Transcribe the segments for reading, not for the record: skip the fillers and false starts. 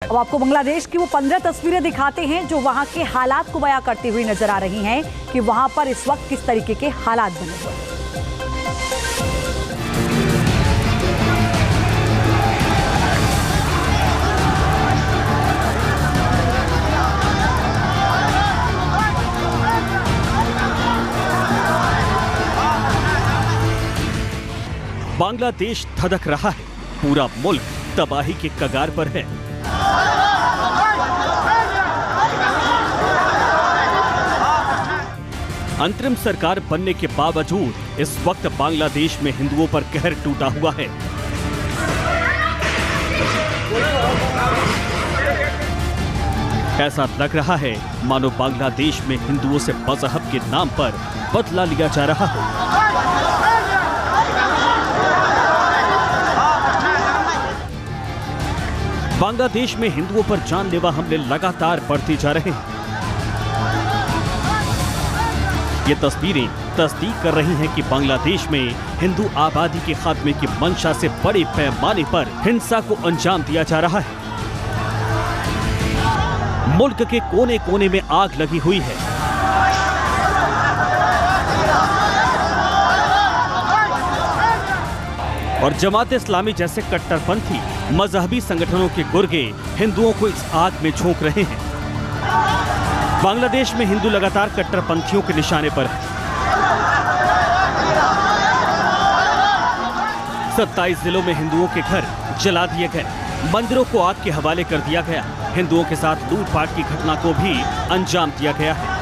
अब आपको बांग्लादेश की वो 15 तस्वीरें दिखाते हैं जो वहां के हालात को बयां करती हुई नजर आ रही हैं कि वहां पर इस वक्त किस तरीके के हालात बने हुए हैं। बांग्लादेश धधक रहा है, पूरा मुल्क तबाही के कगार पर है। अंतरिम सरकार बनने के बावजूद इस वक्त बांग्लादेश में हिंदुओं पर कहर टूटा हुआ है। ऐसा लग रहा है मानो बांग्लादेश में हिंदुओं से मजहब के नाम पर बदला लिया जा रहा है। बांग्लादेश में हिंदुओं पर जानलेवा हमले लगातार बढ़ते जा रहे हैं। ये तस्वीरें तस्दीक कर रही हैं कि बांग्लादेश में हिंदू आबादी के खात्मे की मंशा से बड़े पैमाने पर हिंसा को अंजाम दिया जा रहा है। मुल्क के कोने कोने में आग लगी हुई है। और जमात इस्लामी जैसे कट्टरपंथी मजहबी संगठनों के गुर्गे हिंदुओं को इस आग में झोंक रहे हैं। बांग्लादेश में हिंदू लगातार कट्टरपंथियों के निशाने पर है। 27 जिलों में हिंदुओं के घर जला दिए गए, मंदिरों को आग के हवाले कर दिया गया, हिंदुओं के साथ लूटपाट की घटना को भी अंजाम दिया गया है।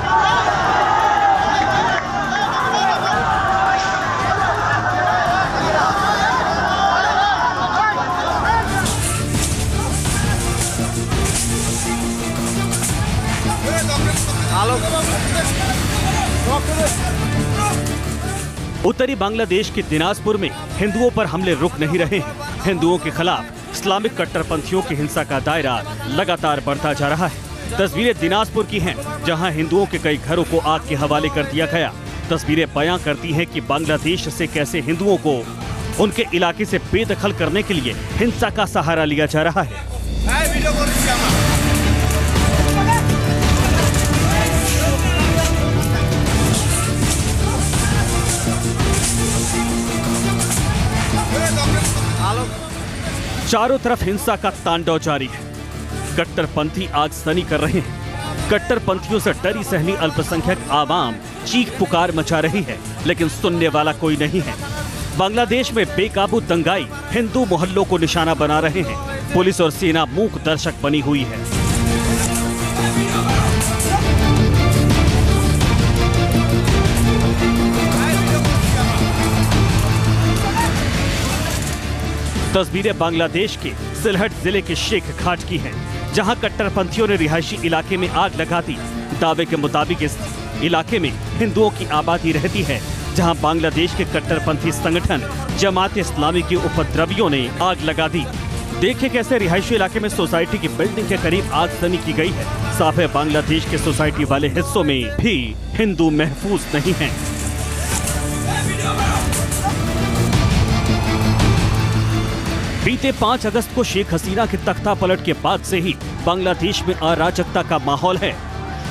उत्तरी बांग्लादेश के दिनाजपुर में हिंदुओं पर हमले रुक नहीं रहे हैं। हिंदुओं के खिलाफ इस्लामिक कट्टरपंथियों की हिंसा का दायरा लगातार बढ़ता जा रहा है। तस्वीरें दिनाजपुर की हैं, जहां हिंदुओं के कई घरों को आग के हवाले कर दिया गया। तस्वीरें बयां करती हैं कि बांग्लादेश से कैसे हिंदुओं को उनके इलाके से बेदखल करने के लिए हिंसा का सहारा लिया जा रहा है। चारों तरफ हिंसा का तांडव जारी है। कट्टरपंथी आगजनी कर रहे हैं। कट्टरपंथियों से डरी सहमी अल्पसंख्यक आवाम चीख पुकार मचा रही है, लेकिन सुनने वाला कोई नहीं है। बांग्लादेश में बेकाबू दंगाई हिंदू मोहल्लों को निशाना बना रहे हैं। पुलिस और सेना मूक दर्शक बनी हुई है। तस्वीरें बांग्लादेश के सिलहट जिले के शेख घाट की हैं, जहां कट्टरपंथियों ने रिहायशी इलाके में आग लगा दी। दावे के मुताबिक इस इलाके में हिंदुओं की आबादी रहती है, जहां बांग्लादेश के कट्टरपंथी संगठन जमात इस्लामी के उपद्रवियों ने आग लगा दी। देखिए कैसे रिहायशी इलाके में सोसाइटी की बिल्डिंग के करीब आगजनी की गई है। साफ है बांग्लादेश के सोसाइटी वाले हिस्सों में भी हिंदू महफूज नहीं हैं। बीते 5 अगस्त को शेख हसीना के तख्ता पलट के बाद से ही बांग्लादेश में अराजकता का माहौल है।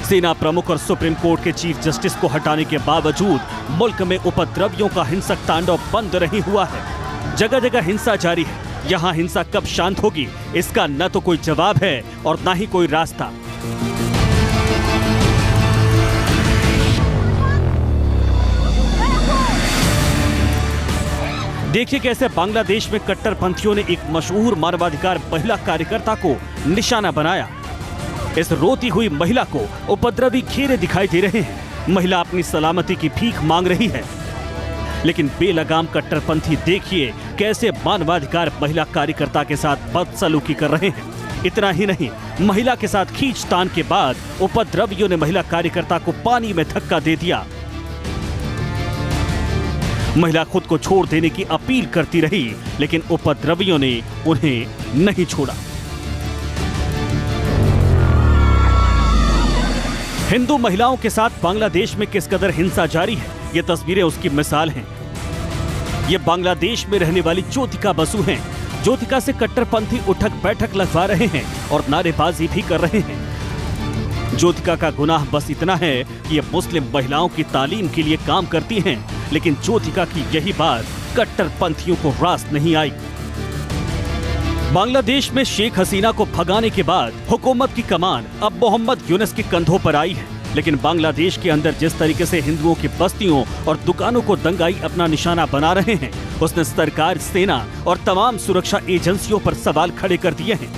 सेना प्रमुख और सुप्रीम कोर्ट के चीफ जस्टिस को हटाने के बावजूद मुल्क में उपद्रवियों का हिंसक तांडव बंद नहीं हुआ है। जगह जगह हिंसा जारी है। यहाँ हिंसा कब शांत होगी, इसका न तो कोई जवाब है और न ही कोई रास्ता। देखिए कैसे बांग्लादेश में कट्टरपंथियों ने एक मशहूर मानवाधिकार महिला कार्यकर्ता को निशाना बनाया। इस रोती हुई महिला को उपद्रवी घेरे दिखाई दे रहे हैं। महिला अपनी सलामती की भीख मांग रही है, लेकिन बेलगाम कट्टरपंथी देखिए कैसे मानवाधिकार महिला कार्यकर्ता के साथ बदसलूकी कर रहे हैं। इतना ही नहीं, महिला के साथ खींचतान के बाद उपद्रवियों ने महिला कार्यकर्ता को पानी में धक्का दे दिया। महिला खुद को छोड़ देने की अपील करती रही, लेकिन उपद्रवियों ने उन्हें नहीं छोड़ा। हिंदू महिलाओं के साथ बांग्लादेश में किस कदर हिंसा जारी है, ये तस्वीरें उसकी मिसाल हैं। ये बांग्लादेश में रहने वाली ज्योतिका बसु हैं। ज्योतिका से कट्टरपंथी उठक बैठक लगवा रहे हैं। और नारेबाजी भी कर रहे हैं। ज्योतिका का गुनाह बस इतना है कि ये मुस्लिम महिलाओं की तालीम के लिए काम करती हैं, लेकिन ज्योतिका की यही बात कट्टरपंथियों को रास नहीं आई। बांग्लादेश में शेख हसीना को भगाने के बाद हुकूमत की कमान अब मोहम्मद यूनुस के कंधों पर आई है, लेकिन बांग्लादेश के अंदर जिस तरीके से हिंदुओं की बस्तियों और दुकानों को दंगाई अपना निशाना बना रहे हैं, उसने सरकार, सेना और तमाम सुरक्षा एजेंसियों पर सवाल खड़े कर दिए हैं।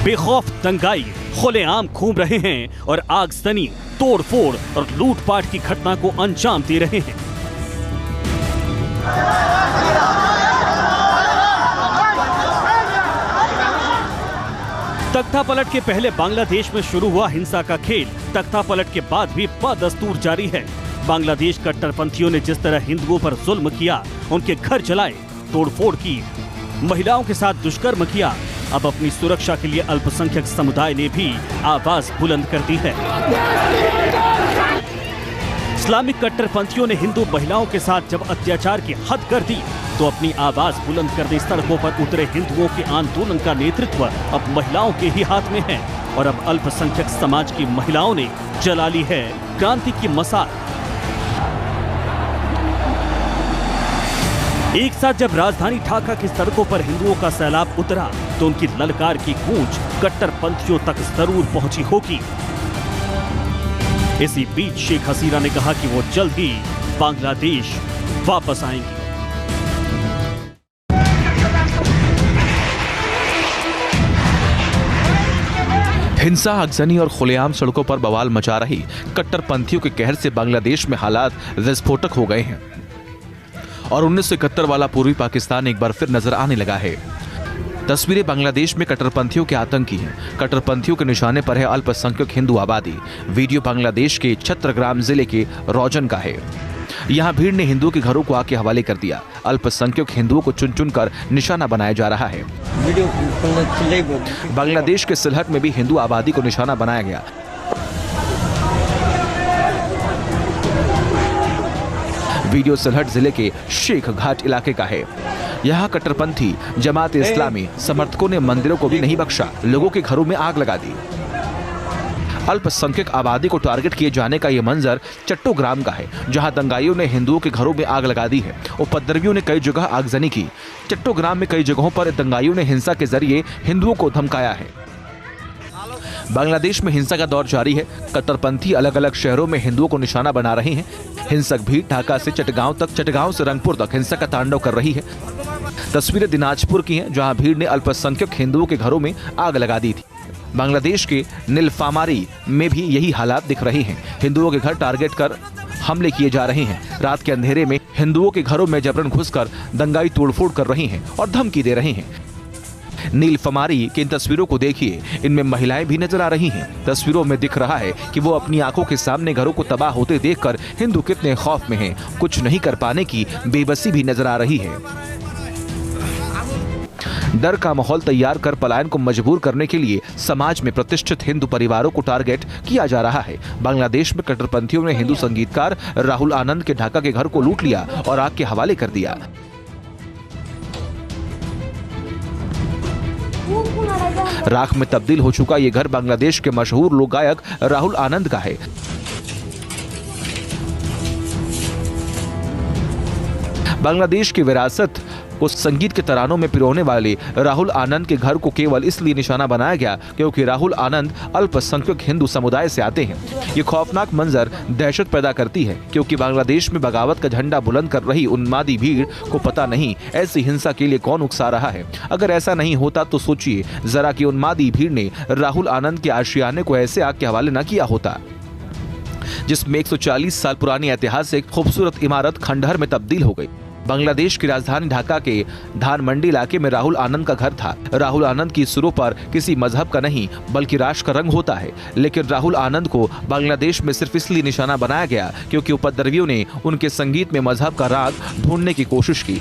बेखौफ दंगाई खुलेआम घूम रहे हैं और आगजनी, तोड़फोड़ और लूटपाट की घटना को अंजाम दे रहे हैं। तख्ता पलट के पहले बांग्लादेश में शुरू हुआ हिंसा का खेल तख्ता पलट के बाद भी बदस्तूर जारी है। बांग्लादेश कट्टरपंथियों ने जिस तरह हिंदुओं पर जुल्म किया, उनके घर जलाए, तोड़फोड़ की, महिलाओं के साथ दुष्कर्म किया, अब अपनी सुरक्षा के लिए अल्पसंख्यक समुदाय ने भी आवाज बुलंद कर दी है। इस्लामिक कट्टरपंथियों ने हिंदू महिलाओं के साथ जब अत्याचार की हद कर दी, तो अपनी आवाज बुलंद करने सड़कों पर उतरे हिंदुओं के आंदोलन का नेतृत्व अब महिलाओं के ही हाथ में है और अब अल्पसंख्यक समाज की महिलाओं ने जला ली है क्रांति की मशाल। एक साथ जब राजधानी ढाका की सड़कों पर हिंदुओं का सैलाब उतरा, तो उनकी ललकार की गूंज कट्टरपंथियों तक जरूर पहुंची होगी। इसी बीच शेख हसीना ने कहा कि वो जल्द ही बांग्लादेश वापस आएंगी। हिंसा, आगजनी और खुलेआम सड़कों पर बवाल मचा रही कट्टरपंथियों के कहर से बांग्लादेश में हालात विस्फोटक हो गए हैं और 1971 वाला पूर्वी पाकिस्तान एक बार फिर नजर आने लगा है। तस्वीरें बांग्लादेश में कट्टरपंथियों के आतंक की हैं। कट्टरपंथियों के निशाने पर है अल्पसंख्यक हिंदू आबादी। वीडियो बांग्लादेश के छत्रग्राम जिले के रौजन का है। यहाँ भीड़ ने हिंदुओं के घरों को आग के हवाले कर दिया। अल्पसंख्यक हिंदुओं को चुन चुन कर निशाना बनाया जा रहा है। बांग्लादेश के सिलहट में भी हिंदू आबादी को निशाना बनाया गया। वीडियो सिलहट जिले के शेख घाट इलाके का है। यहाँ कट्टरपंथी जमात इस्लामी समर्थकों ने मंदिरों को भी नहीं बख्शा, लोगों के घरों में आग लगा दी। अल्पसंख्यक आबादी को टारगेट किए जाने का यह मंजर चट्टोग्राम का है, जहां दंगाइयों ने हिंदुओं के घरों में आग लगा दी है। उपद्रवियों ने कई जगह आगजनी की। चट्टोग्राम में कई जगहों पर दंगाइयों ने हिंसा के जरिए हिंदुओं को धमकाया है। बांग्लादेश में हिंसा का दौर जारी है। कट्टरपंथी अलग अलग शहरों में हिंदुओं को निशाना बना रहे हैं। हिंसक भीड़ ढाका से चटगांव तक, चटगांव से रंगपुर तक हिंसा का तांडव कर रही है। तस्वीरें दिनाजपुर की हैं, जहां भीड़ ने अल्पसंख्यक हिंदुओं के घरों में आग लगा दी थी। बांग्लादेश के नीलफामारी में भी यही हालात दिख रहे हैं। हिंदुओं के घर टारगेट कर हमले किए जा रहे हैं। रात के अंधेरे में हिंदुओं के घरों में जबरन घुसकर दंगाई तोड़फोड़ कर रहे हैं और धमकी दे रहे हैं। नीलफामारी की इन तस्वीरों को देखिए, इनमें महिलाएं भी नजर आ रही हैं। तस्वीरों में दिख रहा है कि वो अपनी आंखों के सामने घरों को तबाह होते देखकर हिंदू कितने खौफ में हैं। कुछ नहीं कर पाने की बेबसी भी नजर आ रही है। डर का माहौल तैयार कर पलायन को मजबूर करने के लिए समाज में प्रतिष्ठित हिंदू परिवारों को टारगेट किया जा रहा है। बांग्लादेश में कट्टरपंथियों ने हिंदू संगीतकार राहुल आनंद के ढाका के घर को लूट लिया और आग के हवाले कर दिया। राख में तब्दील हो चुका ये घर बांग्लादेश के मशहूर लोक गायक राहुल आनंद का है। बांग्लादेश की विरासत को संगीत के तरानों में पिरोने वाले राहुल आनंद के घर को केवल इसलिए निशाना बनाया गया क्योंकि राहुल आनंद अल्पसंख्यक हिंदू समुदाय से आते हैं। ये खौफनाक मंजर दहशत पैदा करती है, क्योंकि बांग्लादेश में बगावत का झंडा बुलंद कर रही उन्मादी भीड़ को पता नहीं ऐसी हिंसा के लिए कौन उकसा रहा है। अगर ऐसा नहीं होता तो सोचिए जरा कि उन्मादी भीड़ ने राहुल आनंद के आशियाने को ऐसे आग के हवाले न किया होता, जिसमें 140 साल पुरानी ऐतिहासिक खूबसूरत इमारत खंडहर में तब्दील हो गई। बांग्लादेश की राजधानी ढाका के धान मंडी इलाके में राहुल आनंद का घर था। राहुल आनंद की सुरों पर किसी मजहब का नहीं बल्कि राष्ट्र का रंग होता है, लेकिन राहुल आनंद को बांग्लादेश में सिर्फ इसलिए निशाना बनाया गया क्योंकि उपद्रवियों ने उनके संगीत में मजहब का राग ढूंढने की कोशिश की।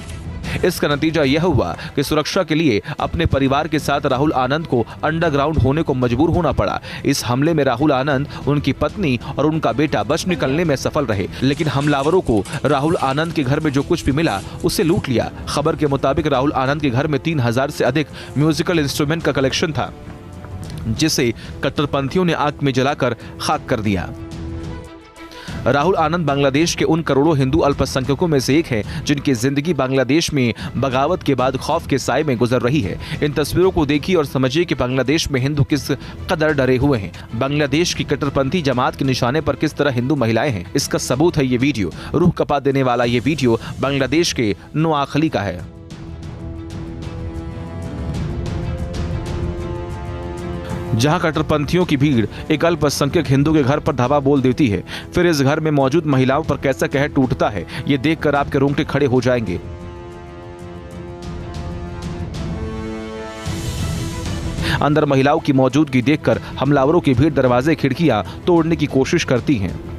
इसका नतीजा यह हुआ कि सुरक्षा के लिए अपने परिवार के साथ राहुल आनंद को अंडरग्राउंड होने को मजबूर होना पड़ा। इस हमले में राहुल आनंद, उनकी पत्नी और उनका बेटा बच निकलने में सफल रहे, लेकिन हमलावरों को राहुल आनंद के घर में जो कुछ भी मिला उसे लूट लिया। खबर के मुताबिक राहुल आनंद के घर में 3000 से अधिक म्यूजिकल इंस्ट्रूमेंट का कलेक्शन था, जिसे कट्टरपंथियों ने आग में जलाकर खाक कर दिया। राहुल आनंद बांग्लादेश के उन करोड़ों हिंदू अल्पसंख्यकों में से एक है जिनकी जिंदगी बांग्लादेश में बगावत के बाद खौफ के साए में गुजर रही है। इन तस्वीरों को देखिए और समझिए कि बांग्लादेश में हिंदू किस कदर डरे हुए हैं। बांग्लादेश की कट्टरपंथी जमात के निशाने पर किस तरह हिंदू महिलाएं हैं, इसका सबूत है ये वीडियो। रूह कपा देने वाला ये वीडियो बांग्लादेश के नोआखली का है। जहां कट्टरपंथियों की भीड़ एक अल्पसंख्यक हिंदू के घर पर धावा बोल देती है, फिर इस घर में मौजूद महिलाओं पर कैसा कहर टूटता है, ये देखकर आपके रोंगटे खड़े हो जाएंगे। अंदर महिलाओं की मौजूदगी देखकर हमलावरों की भीड़ दरवाजे खिड़कियां तोड़ने की कोशिश करती हैं।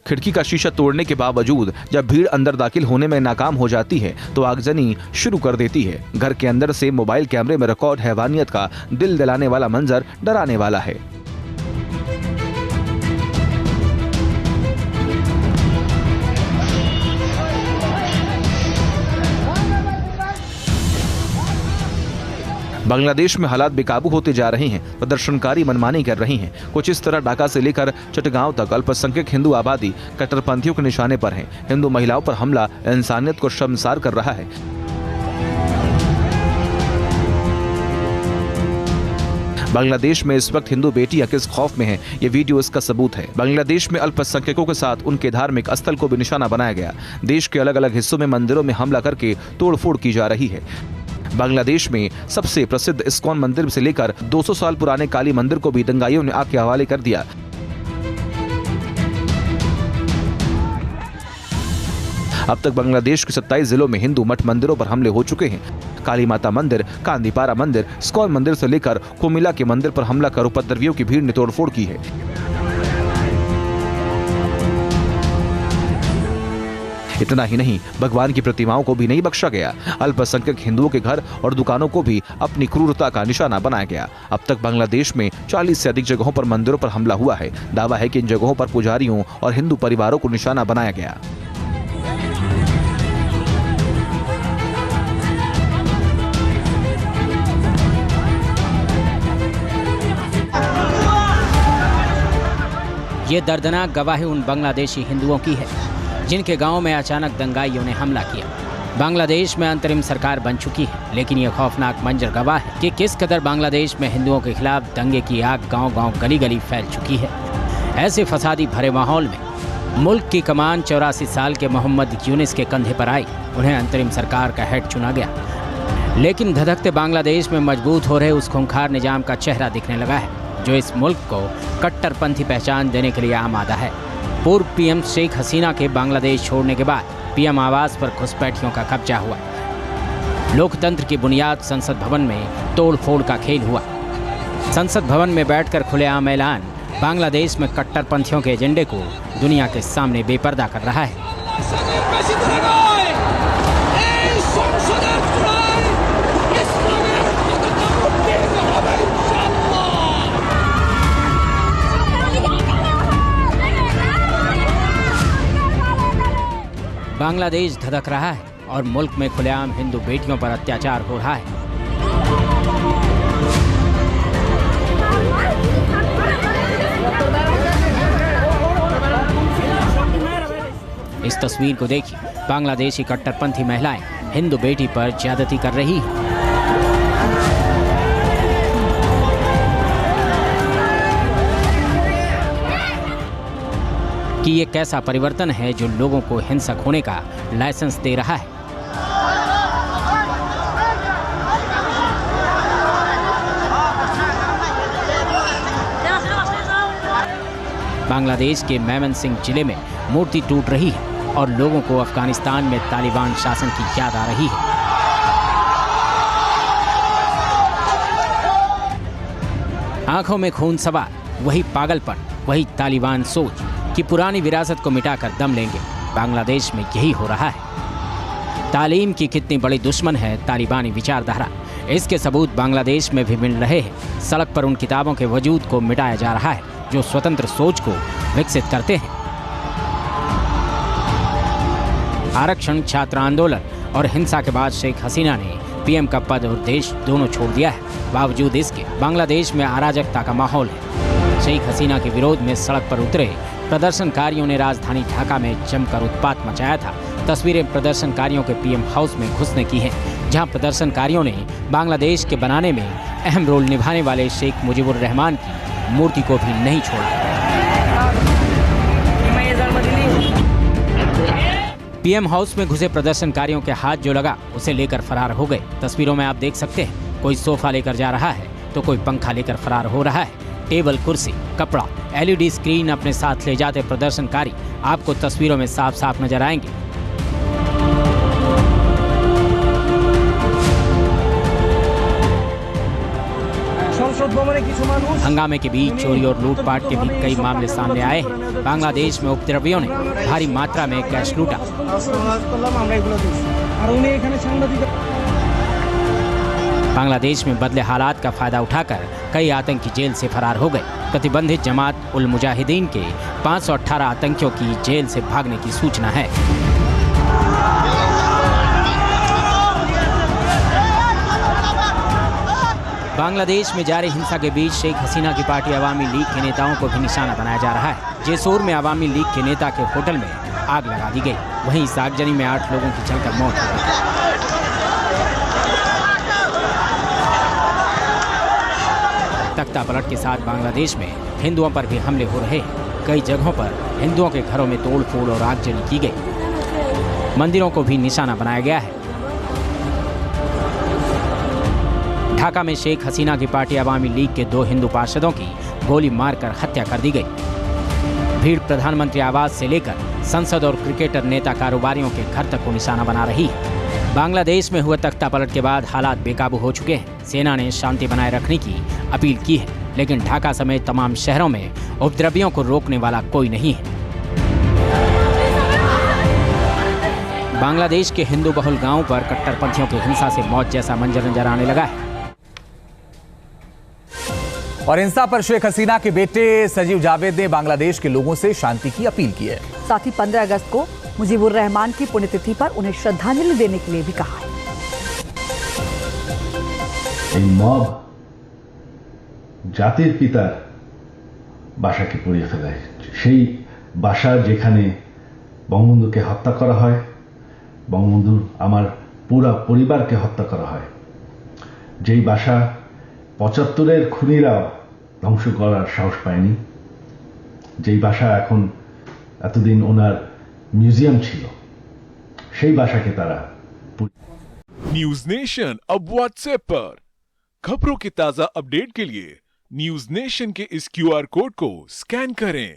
खिड़की का शीशा तोड़ने के बावजूद जब भीड़ अंदर दाखिल होने में नाकाम हो जाती है तो आगजनी शुरू कर देती है। घर के अंदर से मोबाइल कैमरे में रिकॉर्ड हैवानियत का दिल दिलाने वाला मंजर डराने वाला है। बांग्लादेश में हालात बेकाबू होते जा रहे हैं। प्रदर्शनकारी मनमानी कर रही हैं। कुछ इस तरह ढाका से लेकर चटगांव तक अल्पसंख्यक हिंदू आबादी कट्टरपंथियों के निशाने पर है। हिंदू महिलाओं पर हमला इंसानियत को शर्मसार कर रहा है। बांग्लादेश में इस वक्त हिंदू बेटियां किस खौफ में हैं, ये वीडियो इसका सबूत है। बांग्लादेश में अल्पसंख्यकों के साथ उनके धार्मिक स्थल को भी निशाना बनाया गया। देश के अलग अलग हिस्सों में मंदिरों में हमला करके तोड़फोड़ की जा रही है। बांग्लादेश में सबसे प्रसिद्ध इस्कॉन मंदिर से लेकर 200 साल पुराने काली मंदिर को भी दंगाइयों ने आग के हवाले कर दिया। अब तक बांग्लादेश के 27 जिलों में हिंदू मठ मंदिरों पर हमले हो चुके हैं। काली माता मंदिर, कांदीपारा मंदिर, इस्कॉन मंदिर से लेकर कुमिला के मंदिर पर हमला कर उपद्रवियों की भीड़ ने तोड़फोड़ की है। इतना ही नहीं, भगवान की प्रतिमाओं को भी नहीं बख्शा गया। अल्पसंख्यक हिंदुओं के घर और दुकानों को भी अपनी क्रूरता का निशाना बनाया गया। अब तक बांग्लादेश में 40 से अधिक जगहों पर मंदिरों पर हमला हुआ है। दावा है कि इन जगहों पर पुजारियों और हिंदू परिवारों को निशाना बनाया गया। ये दर्दनाक गवाही उन बांग्लादेशी हिंदुओं की है जिनके गांव में अचानक दंगाइयों ने हमला किया। बांग्लादेश में अंतरिम सरकार बन चुकी है, लेकिन ये खौफनाक मंजर गवाह है कि किस कदर बांग्लादेश में हिंदुओं के खिलाफ दंगे की आग गांव-गांव, गली-गली फैल चुकी है। ऐसे फसादी भरे माहौल में मुल्क की कमान 84 साल के मोहम्मद यूनिस के कंधे पर आई। उन्हें अंतरिम सरकार का हेड चुना गया, लेकिन धधकते बांग्लादेश में मजबूत हो रहे उस खूंखार निजाम का चेहरा दिखने लगा है जो इस मुल्क को कट्टरपंथी पहचान देने के लिए आमादा है। पूर्व पीएम शेख हसीना के बांग्लादेश छोड़ने के बाद पीएम आवास पर घुसपैठियों का कब्जा हुआ। लोकतंत्र की बुनियाद संसद भवन में तोड़फोड़ का खेल हुआ। संसद भवन में बैठकर खुलेआम ऐलान बांग्लादेश में कट्टरपंथियों के एजेंडे को दुनिया के सामने बेपर्दा कर रहा है। बांग्लादेश धधक रहा है और मुल्क में खुलेआम हिंदू बेटियों पर अत्याचार हो रहा है। इस तस्वीर को देखिए, बांग्लादेशी कट्टरपंथी महिलाएं हिंदू बेटी पर ज्यादती कर रही हैं। कि ये कैसा परिवर्तन है जो लोगों को हिंसक होने का लाइसेंस दे रहा है। बांग्लादेश के मेमनसिंह जिले में मूर्ति टूट रही है और लोगों को अफगानिस्तान में तालिबान शासन की याद आ रही है। आंखों में खून सवार, वही पागलपन, वही तालिबान सोच कि पुरानी विरासत को मिटाकर दम लेंगे। बांग्लादेश में यही हो रहा है। तालीम की कितनी बड़ी दुश्मन है तालिबानी विचारधारा, इसके सबूत बांग्लादेश में भी मिल रहे हैं। सड़क पर उन किताबों के वजूद को मिटाया जा रहा है जो स्वतंत्र सोच को विकसित करते हैं। आरक्षण, छात्र आंदोलन और हिंसा के बाद शेख हसीना ने पीएम का पद और देश दोनों छोड़ दिया है। बावजूद इसके बांग्लादेश में अराजकता का माहौल है। शेख हसीना के विरोध में सड़क पर उतरे प्रदर्शनकारियों ने राजधानी ढाका में जमकर उत्पात मचाया था। तस्वीरें प्रदर्शनकारियों के पीएम हाउस में घुसने की हैं, जहां प्रदर्शनकारियों ने बांग्लादेश के बनाने में अहम रोल निभाने वाले शेख मुजीबुर रहमान की मूर्ति को भी नहीं छोड़ा। पीएम हाउस में घुसे प्रदर्शनकारियों के हाथ जो लगा उसे लेकर फरार हो गए। तस्वीरों में आप देख सकते हैं, कोई सोफा लेकर जा रहा है तो कोई पंखा लेकर फरार हो रहा है। टेबल, कुर्सी, कपड़ा, एलईडी स्क्रीन अपने साथ ले जाते प्रदर्शनकारी आपको तस्वीरों में साफ साफ नजर आएंगे। हंगामे के बीच चोरी और लूटपाट के भी कई मामले सामने आए हैं। बांग्लादेश में उपद्रवियों ने भारी मात्रा में कैश लूटा। बांग्लादेश में बदले हालात का फायदा उठाकर कई आतंकी जेल से फरार हो गए। प्रतिबंधित जमात उल मुजाहिदीन के 518 आतंकियों की जेल से भागने की सूचना है। बांग्लादेश में जारी हिंसा के बीच शेख हसीना की पार्टी अवामी लीग के नेताओं को भी निशाना बनाया जा रहा है। जेसोर में अवामी लीग के नेता के होटल में आग लगा दी गई। वहीं सागजनी में 8 लोगों की जलकर मौत हो गई। तख्ता पलट के साथ बांग्लादेश में हिंदुओं पर भी हमले हो रहे हैं। कई जगहों पर हिंदुओं के घरों में तोड़फोड़ और आगजनी की गई। मंदिरों को भी निशाना बनाया गया है। ढाका में शेख हसीना की पार्टी अवामी लीग के 2 हिंदू पार्षदों की गोली मारकर हत्या कर दी गई। भीड़ प्रधानमंत्री आवास से लेकर संसद और क्रिकेटर, नेता, कारोबारियों के घर तक को निशाना बना रही है। बांग्लादेश में हुए तख्ता पलट के बाद हालात बेकाबू हो चुके हैं। सेना ने शांति बनाए रखने की अपील की है, लेकिन ढाका समेत तमाम शहरों में उपद्रवियों को रोकने वाला कोई नहीं है। बांग्लादेश के हिंदू बहुल गांवों पर कट्टरपंथियों की हिंसा से मौत जैसा मंजर नजर आने लगा है। और हिंसा पर शेख हसीना के बेटे सजीव जावेद ने बांग्लादेश के लोगों से शांति की अपील की है। साथ ही 15 अगस्त को मुजीबुर रहमान की पुण्यतिथि पर उन्हें श्रद्धांजलि देने के लिए भी कहा है। মব জাতির পিতার বাসাকে পুড়িয়ে ফেলে, সেই বাসা যেখানে বঙ্গবন্ধুকে হত্যা করা হয়, বঙ্গবন্ধুর আমার পুরা পরিবারকে হত্যা করা হয়, যেই বাসা 75-এর খুনিরা ধ্বংস করার সাহস পায়নি, যেই বাসা এখন এতদিন ওনার মিউজিয়াম ছিল, সেই বাসাকে তারা। न्यूज नेशन अब व्हाट्सएप पर खबरों के ताजा अपडेट के लिए न्यूज नेशन के इस QR कोड को स्कैन करें।